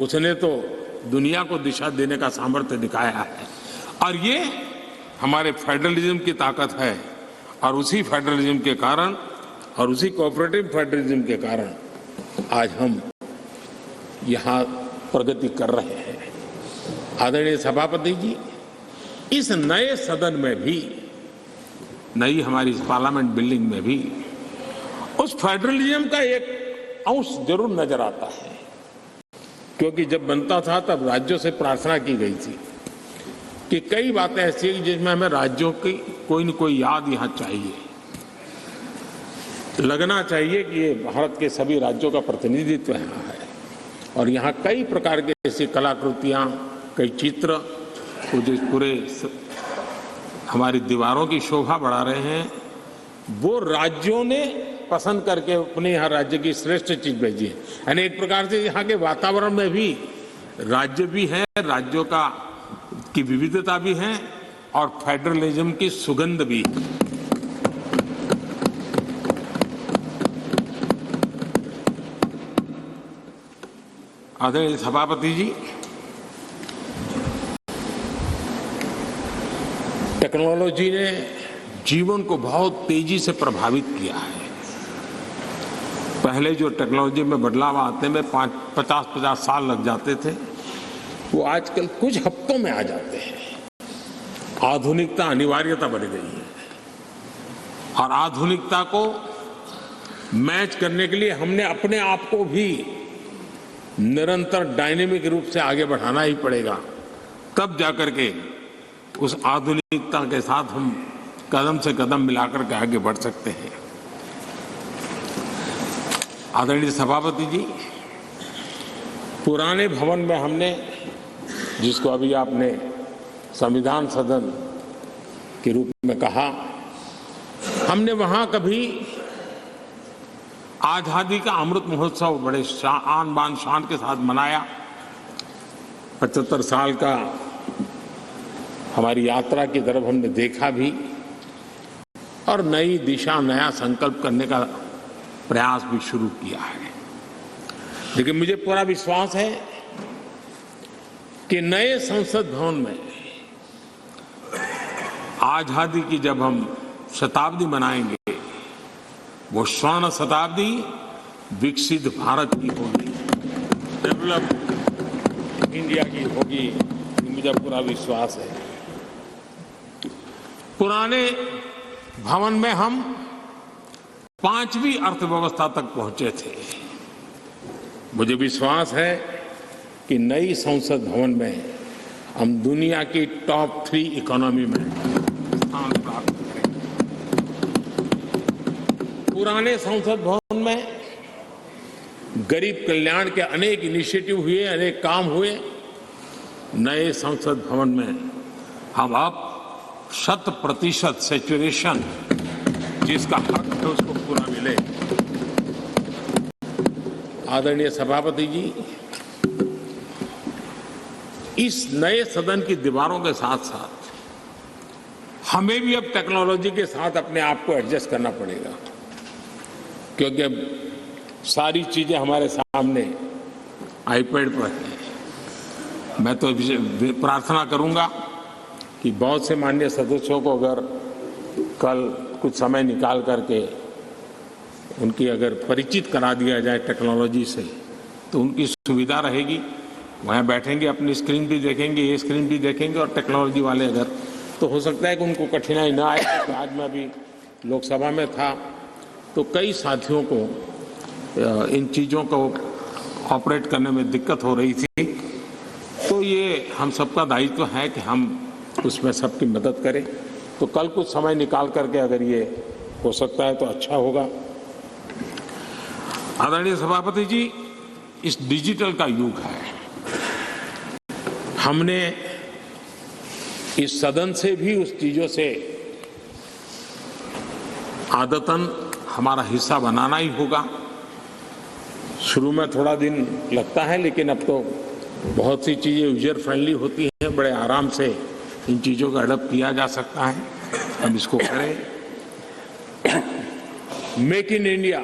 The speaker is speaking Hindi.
उसने तो दुनिया को दिशा देने का सामर्थ्य दिखाया है और ये हमारे फेडरलिज्म की ताकत है। और उसी फेडरलिज्म के कारण और उसी कोऑपरेटिव फेडरलिज्म के कारण आज हम यहाँ प्रगति कर रहे हैं। आदरणीय सभापति जी, इस नए सदन में भी, नई हमारी पार्लियामेंट बिल्डिंग में भी उस फेडरलिज्म का एक अंश जरूर नजर आता है, क्योंकि जब बनता था तब राज्यों से प्रार्थना की गई थी कि कई बातें ऐसी हैं जिसमें हमें राज्यों की कोई न कोई याद यहाँ चाहिए, लगना चाहिए कि ये भारत के सभी राज्यों का प्रतिनिधित्व यहाँ है। और यहाँ कई प्रकार की ऐसी कलाकृतियाँ, कई चित्र जो पूरे हमारी दीवारों की शोभा बढ़ा रहे हैं, वो राज्यों ने पसंद करके अपने यहाँ राज्य की श्रेष्ठ चीज भेजी है। यानी एक प्रकार से यहाँ के वातावरण में भी राज्य भी है, राज्यों की विविधता भी है और फेडरलिज्म की सुगंध भी। आदरणीय सभापति जी, टेक्नोलॉजी ने जीवन को बहुत तेजी से प्रभावित किया है। पहले जो टेक्नोलॉजी में बदलाव आते में 50 साल लग जाते थे, वो आजकल कुछ हफ्तों में आ जाते हैं। आधुनिकता अनिवार्यता बन गई है और आधुनिकता को मैच करने के लिए हमने अपने आप को भी निरंतर डायनेमिक रूप से आगे बढ़ाना ही पड़ेगा, तब जाकर के उस आधुनिकता के साथ हम कदम से कदम मिलाकर के आगे बढ़ सकते हैं। आदरणीय सभापति जी, पुराने भवन में हमने, जिसको अभी आपने संविधान सदन के रूप में कहा, हमने वहां कभी आजादी का अमृत महोत्सव बड़े आन बान शान के साथ मनाया। 75 साल का हमारी यात्रा की तरफ हमने देखा भी और नई दिशा, नया संकल्प करने का प्रयास भी शुरू किया है। लेकिन मुझे पूरा विश्वास है कि नए संसद भवन में आजादी की जब हम शताब्दी मनाएंगे, वो स्वर्ण शताब्दी विकसित भारत की होगी, डेवलप्ड इंडिया की होगी, मुझे पूरा विश्वास है। पुराने भवन में हम 5वीं अर्थव्यवस्था तक पहुंचे थे। मुझे विश्वास है कि नई संसद भवन में हम दुनिया की टॉप 3 इकोनॉमी में स्थान प्राप्त करेंगे। पुराने संसद भवन में गरीब कल्याण के अनेक इनिशिएटिव हुए, अनेक काम हुए। नए संसद भवन में हम अब 100% सैचुरेशन, जिसका हक है उसको पूरा मिले। आदरणीय सभापति जी, इस नए सदन की दीवारों के साथ साथ हमें भी अब टेक्नोलॉजी के साथ अपने आप को एडजस्ट करना पड़ेगा, क्योंकि अब सारी चीजें हमारे सामने आईपैड पर है। मैं तो प्रार्थना करूंगा कि बहुत से माननीय सदस्यों को अगर कल कुछ समय निकाल करके उनकी अगर परिचित करा दिया जाए टेक्नोलॉजी से, तो उनकी सुविधा रहेगी। वहाँ बैठेंगे, अपनी स्क्रीन भी देखेंगे, ये स्क्रीन भी देखेंगे, और टेक्नोलॉजी वाले अगर, तो हो सकता है कि उनको कठिनाई ना आए। तो आज मैं अभी लोकसभा में था तो कई साथियों को इन चीज़ों को ऑपरेट करने में दिक्कत हो रही थी। तो ये हम सबका दायित्व है कि हम उसमें सबकी मदद करें। तो कल कुछ समय निकाल करके अगर ये हो सकता है तो अच्छा होगा। आदरणीय सभापति जी, इस डिजिटल का युग है। हमने इस सदन से भी उस चीजों से आदतन हमारा हिस्सा बनाना ही होगा। शुरू में थोड़ा दिन लगता है, लेकिन अब तो बहुत सी चीजें यूजर फ्रेंडली होती हैं, बड़े आराम से इन चीजों का अडॉप्ट किया जा सकता है। हम इसको करें। Make in India